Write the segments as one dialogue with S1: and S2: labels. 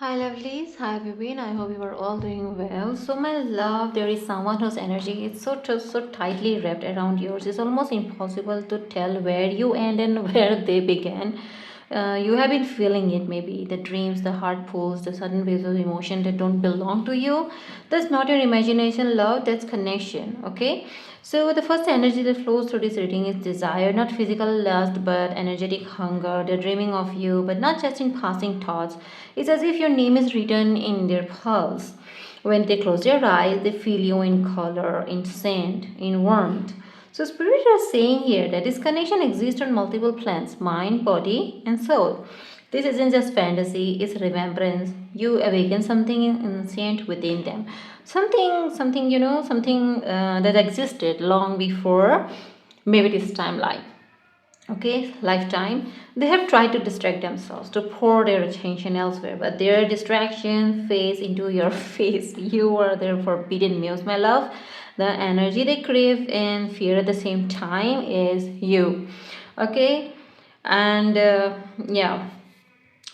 S1: Hi lovelies, how have you been? I hope you are all doing well. So my love, there is someone whose energy is so tightly wrapped around yours. It's almost impossible to tell where you end and where they began. You have been feeling it maybe the dreams, the heart pulls, the sudden waves of emotion that don't belong to you. That's not your imagination, love, that's connection. Okay, so the first energy that flows through this reading is desire, not physical lust, but energetic hunger. They're dreaming of you, but not just in passing thoughts. It's as if your name is written in their pulse. When they close their eyes, they feel you in color, in scent, in warmth. So spirits are saying here that this connection exists on multiple planes: mind, body, and soul. This isn't just fantasy, it's remembrance. You awaken something ancient within them. Something that existed long before maybe this timeline. Okay, lifetime. They have tried to distract themselves, to pour their attention elsewhere, but their distraction fades into your face. You are their forbidden muse, my love. The energy they crave and fear at the same time is you. Okay, and yeah,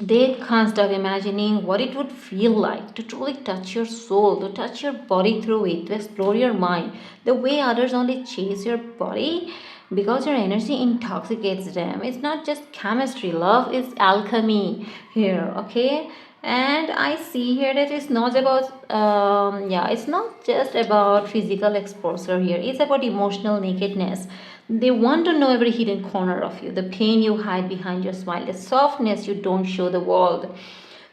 S1: they can't stop imagining what it would feel like to truly touch your soul, to touch your body through it, to explore your mind. The way others only chase your body because your energy intoxicates them. It's not just chemistry, love, it's alchemy here, okay? And I see here that it's not about, it's not just about physical exposure here, it's about emotional nakedness. They want to know every hidden corner of you, the pain you hide behind your smile, the softness you don't show the world.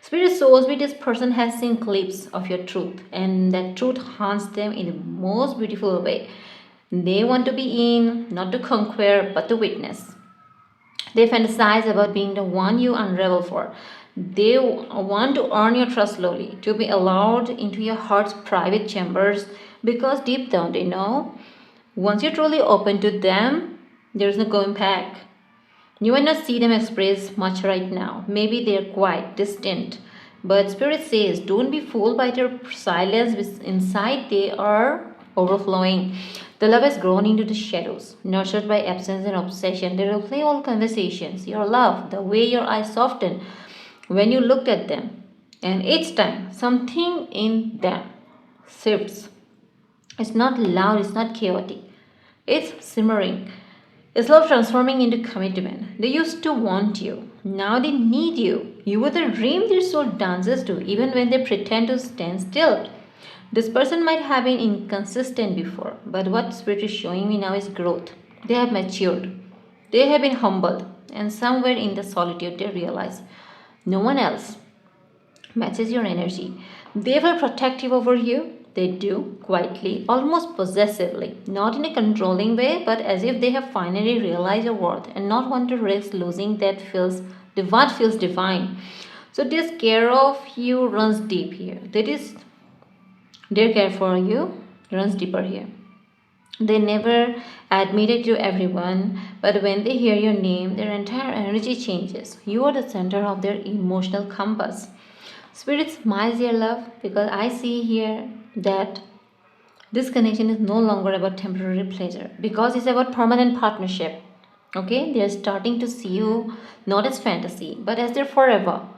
S1: Spirit shows me this person has seen clips of your truth, and that truth haunts them in the most beautiful way. They want to be in, not to conquer, but to witness. They fantasize about being the one you unravel for. They want to earn your trust slowly, to be allowed into your heart's private chambers, because deep down they know once you're truly open to them, there's no going back. You might not see them express much right now. Maybe they're quite distant. But Spirit says, don't be fooled by their silence. Inside, they are overflowing. The love has grown into the shadows, nurtured by absence and obsession. They replay all conversations, your love, the way your eyes soften when you looked at them. And each time, something in them shifts. It's not loud, it's not chaotic. It's simmering. It's love transforming into commitment. They used to want you. Now they need you. You were the dream their soul dances to, even when they pretend to stand still. This person might have been inconsistent before, but what Spirit is showing me now is growth. They have matured. They have been humbled. And somewhere in the solitude, they realize no one else matches your energy. They will protective over you. They do, quietly, almost possessively, not in a controlling way, but as if they have finally realized your worth and not want to risk losing what feels divine. So this care of you runs deep here. That is their care for you runs deeper here. They never admit it to everyone, but when they hear your name, their entire energy changes. You are the center of their emotional compass. Spirit smiles, dear love, because I see here that this connection is no longer about temporary pleasure, because it's about permanent partnership. Okay, they're starting to see you not as fantasy, but as their forever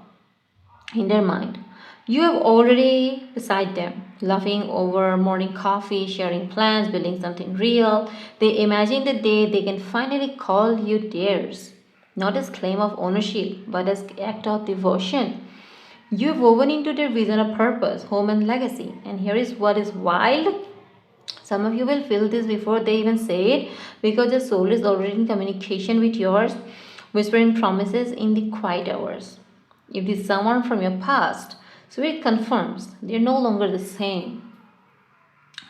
S1: in their mind. You have already beside them, laughing over morning coffee, sharing plans, building something real. They imagine the day they can finally call you theirs, not as claim of ownership, but as act of devotion. You've woven into their vision a purpose, home, and legacy. And here is what is wild. Some of you will feel this before they even say it because the soul is already in communication with yours, whispering promises in the quiet hours. If this is someone from your past, so it confirms they're no longer the same.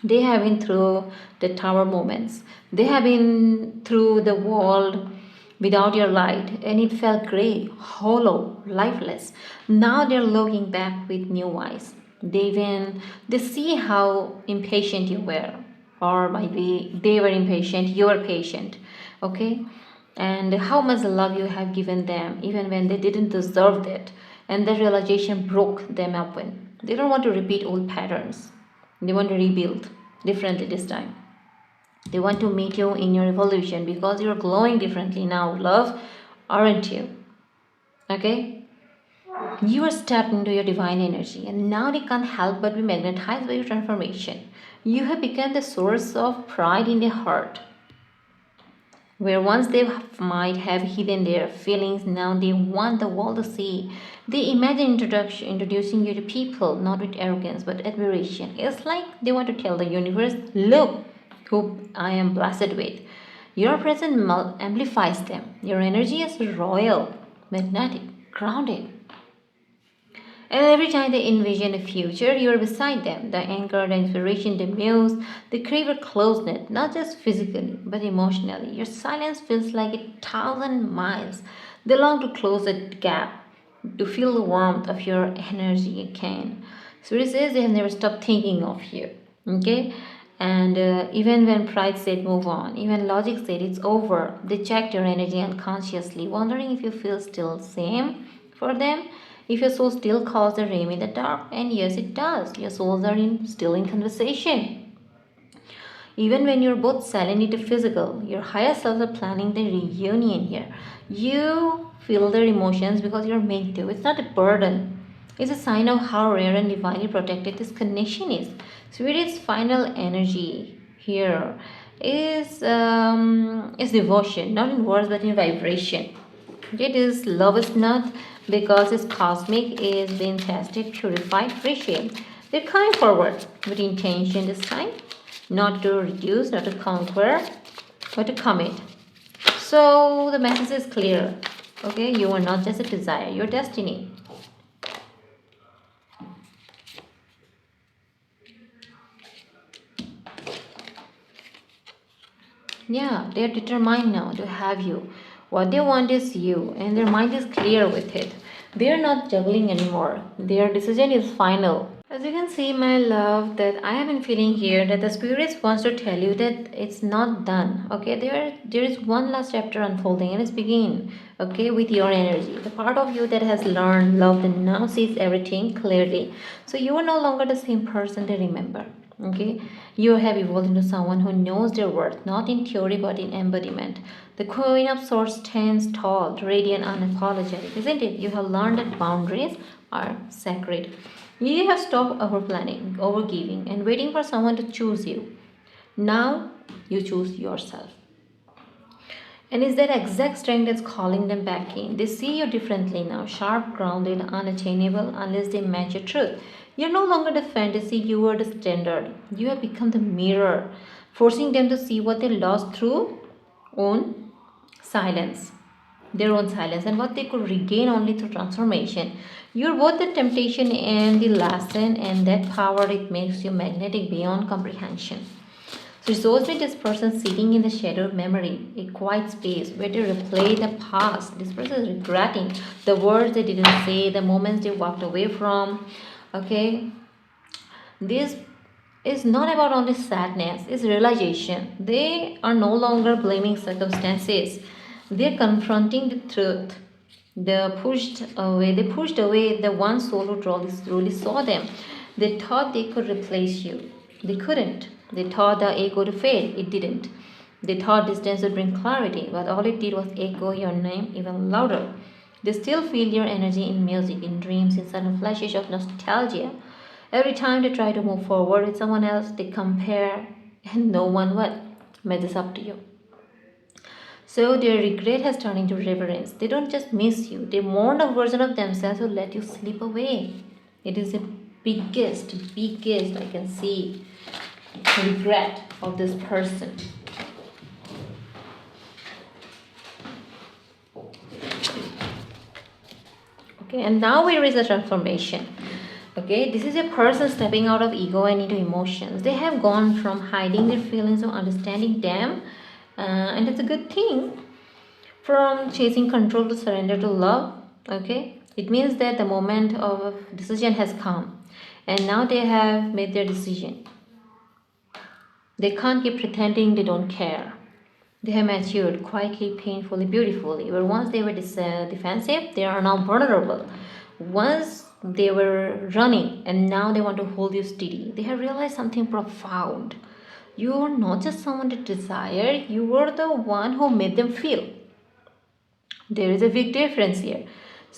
S1: They have been through the tower moments. They have been through the world without your light, and it felt gray, hollow, lifeless. Now they're looking back with new eyes. They see how impatient you were, or maybe they were impatient, you were patient, okay? And how much love you have given them, even when they didn't deserve it. And the realization broke them open. They don't want to repeat old patterns. They want to rebuild differently this time. They want to meet you in your evolution because you're glowing differently now, love, aren't you? Okay? You are stepped into your divine energy, and now they can't help but be magnetized by your transformation. You have become the source of pride in their heart. Where once they might have hidden their feelings, now they want the world to see. They imagine introducing you to people, not with arrogance but admiration. It's like they want to tell the universe, look who I am blessed with. Your presence amplifies them. Your energy is royal, magnetic, grounded. And every time they envision a future, you are beside them. The anchor, the inspiration, the muse, they crave a closeness, not just physically, but emotionally. Your silence feels like 1,000 miles. They long to close that gap, to feel the warmth of your energy again. Spirit says they have never stopped thinking of you. Okay? And even when pride said move on, even logic said it's over, they checked your energy unconsciously, wondering if you feel still same for them, if your soul still calls the rain in the dark. And yes, it does. Your souls are still in conversation. Even when you're both silent into physical, your higher selves are planning the reunion here. You feel their emotions because you're meant to. It's not a burden. It's a sign of how rare and divinely protected this connection is. Spirit's final energy here is devotion, not in words but in vibration. It is love is not because it's cosmic, is being tested, purified, reshaped. They're coming forward with intention this time, not to reduce, not to conquer, but to commit. So the message is clear. Okay, you are not just a desire, your destiny. Yeah, they are determined now to have you. What they want is you, and their mind is clear with it. They are not juggling anymore. Their decision is final. As you can see, my love, that I have been feeling here that the spirits wants to tell you that it's not done. Okay, there is one last chapter unfolding, and it's begin. Okay, with your energy, the part of you that has learned, loved, and now sees everything clearly. So you are no longer the same person they remember. Okay, you have evolved into someone who knows their worth, not in theory but in embodiment. The Queen of Swords stands tall, radiant, unapologetic, isn't it? You have learned that boundaries are sacred. You have stopped over planning, over giving, and waiting for someone to choose you. Now you choose yourself. And it's that exact strength that's calling them back in. They see you differently now, sharp, grounded, unattainable, unless they match your truth. You're no longer the fantasy, you are the standard. You have become the mirror, forcing them to see what they lost through own silence, their own silence, and what they could regain only through transformation. You're both the temptation and the lesson, and that power it makes you magnetic beyond comprehension. So it shows me this person sitting in the shadow of memory, a quiet space where they replay the past. This person is regretting the words they didn't say, the moments they walked away from. Okay, this is not about only sadness, it's realization. They are no longer blaming circumstances, they're confronting the truth. They pushed away the one soul who truly saw them. They thought they could replace you. They couldn't. They thought the echo would fade. It didn't. They thought distance would bring clarity, but all it did was echo your name even louder. They still feel your energy in music, in dreams, in sudden flashes of nostalgia. Every time they try to move forward with someone else, they compare, and no one what measures up to you. So their regret has turned into reverence. They don't just miss you, they mourn a version of themselves who let you slip away. It is the biggest I can see regret of this person. Okay, and now we reach the transformation. Okay, this is a person stepping out of ego and into emotions. They have gone from hiding their feelings to understanding them, and it's a good thing. From chasing control to surrender to love. Okay, it means that the moment of decision has come, and now they have made their decision. They can't keep pretending they don't care. They have matured quietly, painfully, beautifully. Where once they were defensive, they are now vulnerable. Once they were running, and now they want to hold you steady. They have realized something profound. You are not just someone to desire, you are the one who made them feel. There is a big difference here.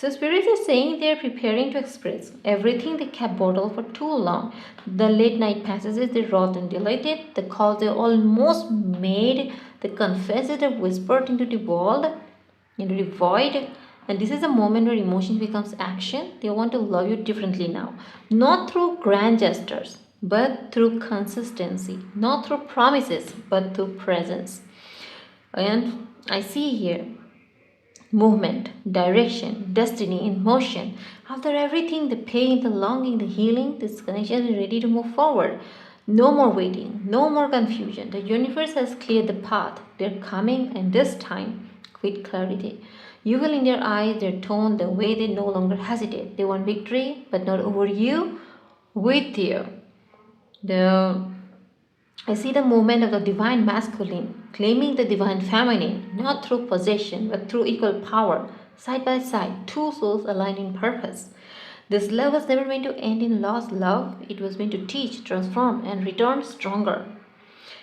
S1: So spirits are saying they're preparing to express everything they kept bottled for too long. The late night passages they wrote and deleted, the calls they almost made, the confesses they whispered into the world, into the void. And this is a moment where emotions becomes action. They want to love you differently now. Not through grand gestures, but through consistency. Not through promises, but through presence. And I see here movement, direction, destiny in motion. After everything, the pain, the longing, the healing, this connection is ready to move forward. No more waiting, no more confusion. The universe has cleared the path. They're coming, and this time, with clarity. You will in their eyes, their tone, the way they no longer hesitate. They want victory, but not over you, with you. The I see the movement of the divine masculine, claiming the divine feminine, not through possession, but through equal power, side by side, two souls aligned in purpose. This love was never meant to end in lost love, it was meant to teach, transform, and return stronger.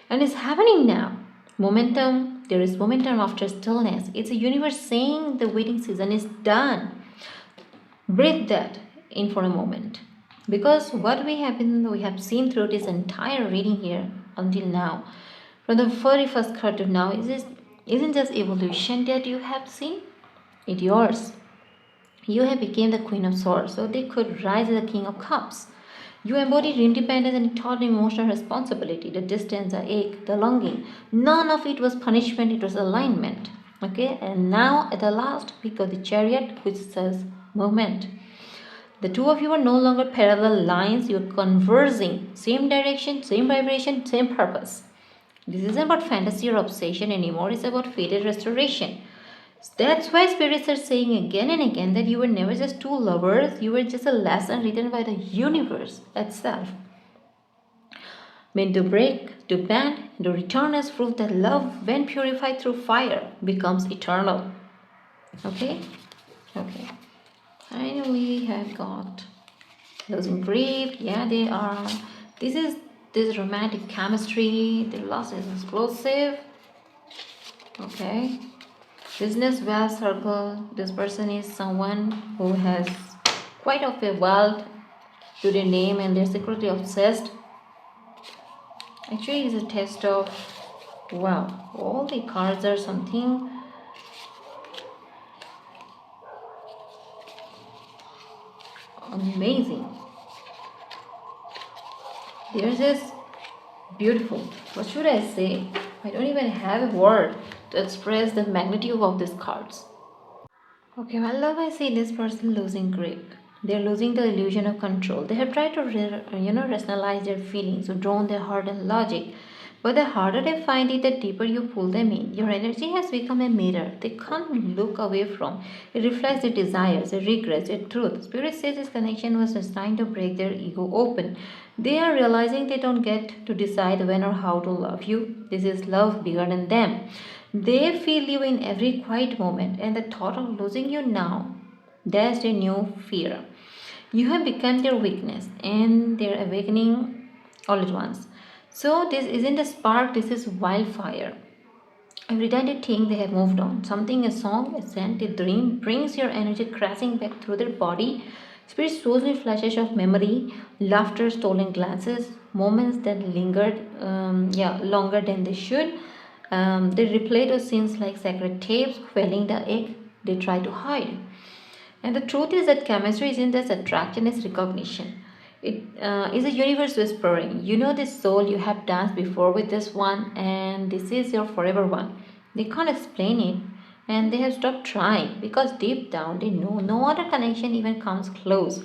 S1: And it's happening now. Momentum, there is momentum after stillness. It's a universe saying the waiting season is done. Breathe that in for a moment. Because what we have seen through this entire reading here until now, from the very first card to now, isn't just evolution that you have seen, it's yours. You have become the Queen of Swords, so they could rise as the King of Cups. You embodied independence and taught emotional responsibility, the distance, the ache, the longing. None of it was punishment, it was alignment. Okay, and now at the last pick of the chariot, which says movement. The two of you are no longer parallel lines, you're conversing. Same direction, same vibration, same purpose. This isn't about fantasy or obsession anymore, it's about fated restoration. That's why spirits are saying again and again that you were never just two lovers, you were just a lesson written by the universe itself. Meant to break, to bend, to return as proof that love, when purified through fire, becomes eternal. Okay? Okay. Finally, we have got those engraved. Yeah, they are. This is this romantic chemistry. The loss is explosive. Okay. Business wealth circle. This person is someone who has quite of a wealth to their name and they're secretly obsessed. Actually, it's a test of wow. All the cards are something amazing. They're just beautiful. What should I say? I don't even have a word to express the magnitude of these cards. Okay, well, love, I see this person losing grip. They're losing the illusion of control. They have tried to, rationalize their feelings, or drown their heart and logic. But the harder they find it, the deeper you pull them in. Your energy has become a mirror they can't look away from. It reflects their desires, their regrets, their truth. Spirit says this connection was designed to break their ego open. They are realizing they don't get to decide when or how to love you. This is love bigger than them. They feel you in every quiet moment, and the thought of losing you now, that's their new fear. You have become their weakness, and they're awakening all at once. So, this isn't a spark, this is wildfire. Every time they think they have moved on, something, a song, a scent, a dream brings your energy crashing back through their body. Spirit shows me flashes of memory, laughter, stolen glances, moments that lingered, longer than they should. They replay those scenes like sacred tapes, quelling the ache they try to hide. And the truth is that chemistry isn't just attraction, it's recognition. It is a universe whispering, you know this soul, you have danced before with this one, and this is your forever one. They can't explain it, and they have stopped trying because deep down they know no other connection even comes close.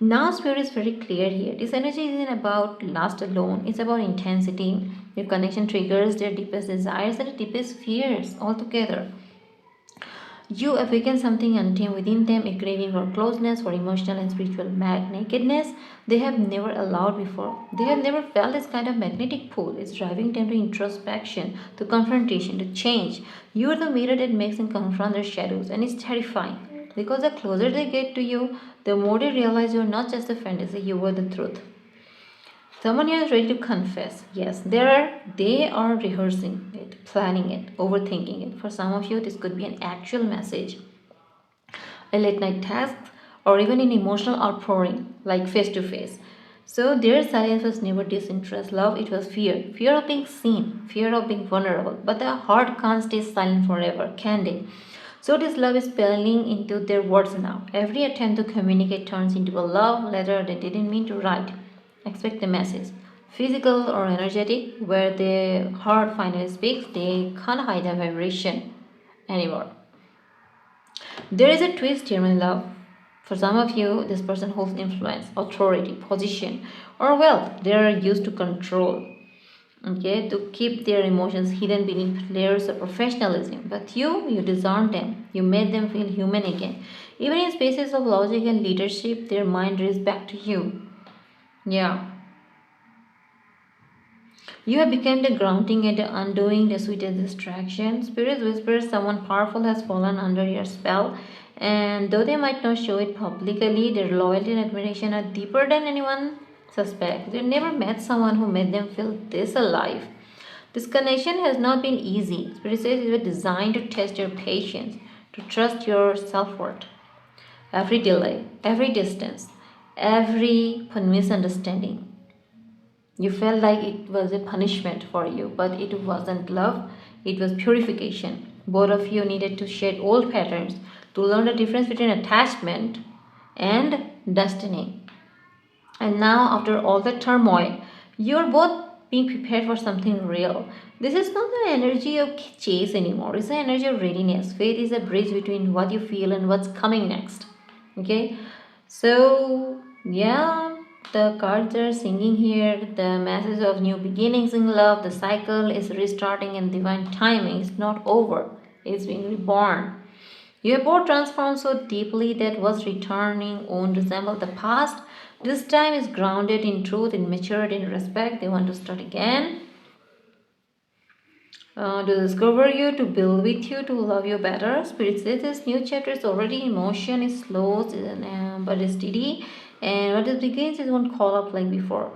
S1: Now, spirit is very clear here. This energy isn't about lust alone, it's about intensity. Your connection triggers their deepest desires and their deepest fears altogether. You awaken something untamed within them, a craving for closeness, for emotional and spiritual nakedness they have never allowed before. They have never felt this kind of magnetic pull. It's driving them to introspection, to confrontation, to change. You are the mirror that makes them confront their shadows, and it's terrifying. Because the closer they get to you, the more they realize you're not just a fantasy, you are the truth. Someone here is ready to confess. Yes, they are rehearsing it, planning it, overthinking it. For some of you, this could be an actual message. a late night task, or even an emotional outpouring like face to face. So their silence was never disinterest, love, it was fear. Fear of being seen, fear of being vulnerable. But the heart can't stay silent forever, can they? So this love is spilling into their words now. Every attempt to communicate turns into a love letter they didn't mean to write. Expect the message. Physical or energetic, where the heart finally speaks, they can't hide a vibration anymore. There is a twist here, my love. For some of you, this person holds influence, authority, position, or wealth. They are used to control, okay, to keep their emotions hidden beneath layers of professionalism. But you disarmed them. You made them feel human again. Even in spaces of logic and leadership, their mind raised back to you. Yeah. You have become the grounding and the undoing, the sweetest distraction. Spirits whisper someone powerful has fallen under your spell, and though they might not show it publicly, their loyalty and admiration are deeper than anyone suspects. They never met someone who made them feel this alive. This connection has not been easy. Spirit says it was designed to test your patience, to trust your self worth. Every delay, every distance, every misunderstanding, you felt like it was a punishment for you, but it wasn't love, it was purification. Both of you needed to shed old patterns to learn the difference between attachment and destiny. And now, after all the turmoil, you're both being prepared for something real. This is not the energy of chase anymore, it's the energy of readiness. Faith is a bridge between what you feel and what's coming next. Okay, so yeah, the cards are singing here the message of new beginnings in love. The cycle is restarting, and divine timing is not over, it's being reborn. You have both transformed so deeply that what's returning won't resemble the past. This time is grounded in truth, in maturity, in respect. They want to start again, to discover you, to build with you, to love you better. Spirit says this new chapter is already in motion, it's slow, but it's steady. And what it begins, it won't call up like before.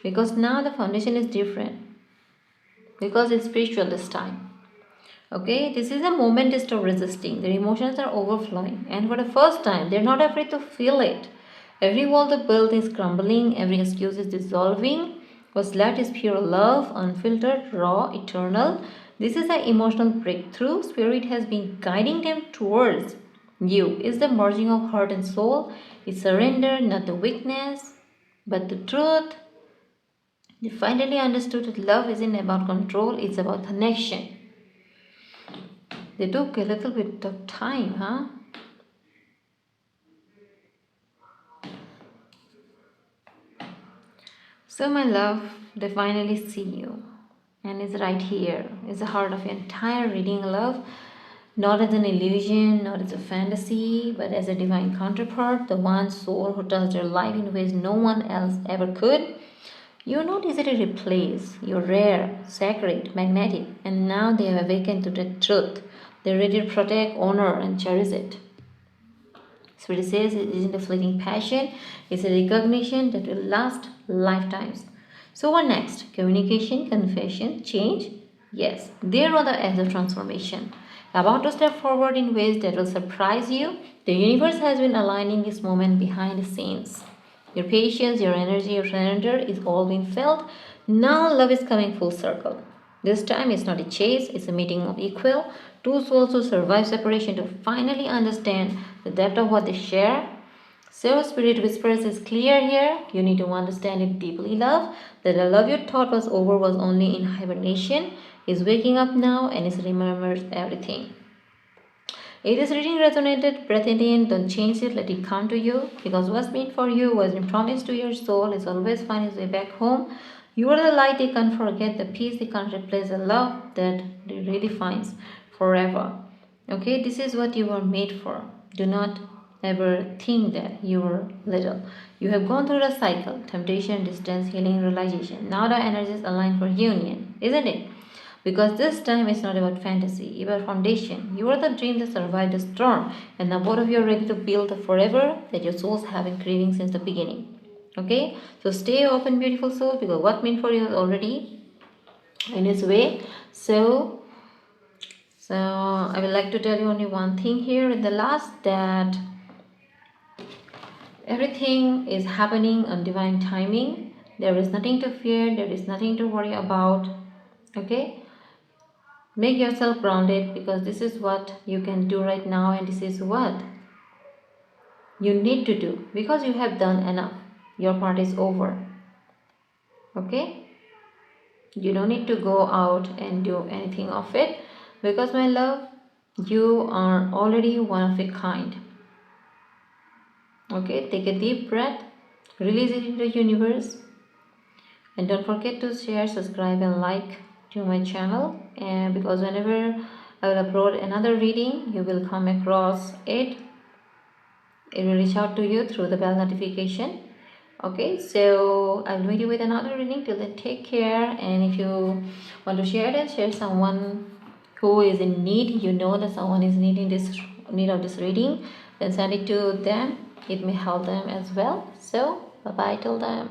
S1: Because now the foundation is different. Because it's spiritual this time. Okay, this is a moment to stop resisting. Their emotions are overflowing, and for the first time, they're not afraid to feel it. Every wall they built is crumbling, every excuse is dissolving. What's left is pure love, unfiltered, raw, eternal. This is an emotional breakthrough. Spirit has been guiding them towards you. It's the merging of heart and soul. It's surrender, not the weakness, but the truth. They finally understood that love isn't about control, it's about connection. They took a little bit of time, huh? So, my love, they finally see you. And it's right here. It's the heart of your entire reading, love. Not as an illusion, not as a fantasy, but as a divine counterpart, the one soul who does their life in ways no one else ever could. You're not easy to replace. You're rare, sacred, magnetic, and now they have awakened to the truth. They're ready to protect, honor, and cherish it. Spirit says it isn't a fleeting passion, it's a recognition that will last lifetimes. So, what next? Communication, confession, change? Yes, there are the edge of transformation. About to step forward in ways that will surprise you. The universe has been aligning this moment behind the scenes. Your patience, your energy, your surrender is all being felt. Now love is coming full circle. This time it's not a chase, it's a meeting of equal. Two souls who survive separation to finally understand the depth of what they share. So Spirit Whispers is clear here. You need to understand it deeply, love. That the love you thought was over was only in hibernation. Is waking up now and is remembers everything. If this reading resonated, breathe it in, don't change it, let it come to you. Because what's meant for you, what's been promised to your soul, is always find its way back home. You are the light they can't forget, the peace they can't replace, the love that they really finds forever. Okay, this is what you were made for. Do not ever think that you were little. You have gone through the cycle, temptation, distance, healing, realization. Now the energies align for union, isn't it? Because this time it's not about fantasy, it's about foundation. You are the dream that survived the storm, and now both of you are ready to build the forever that your souls have been craving since the beginning. Okay? So stay open, beautiful soul, because what meant for you is already in its way. So So I would like to tell you only one thing here in the last, that everything is happening on divine timing. There is nothing to fear, there is nothing to worry about. Okay, make yourself grounded, because this is what you can do right now, and this is what you need to do, because you have done enough. Your part is over. Okay, you don't need to go out and do anything of it, because my love, you are already one of a kind. Okay, take a deep breath, release it into the universe, and don't forget to share, subscribe and like to my channel, and because whenever I will upload another reading, you will come across it. It will reach out to you through the bell notification. Okay, so I'll meet you with another reading. Till then, take care, and if you want to share it, share someone who is in need, you know that someone is needing this, need of this reading, then send it to them. It may help them as well. So bye bye till then.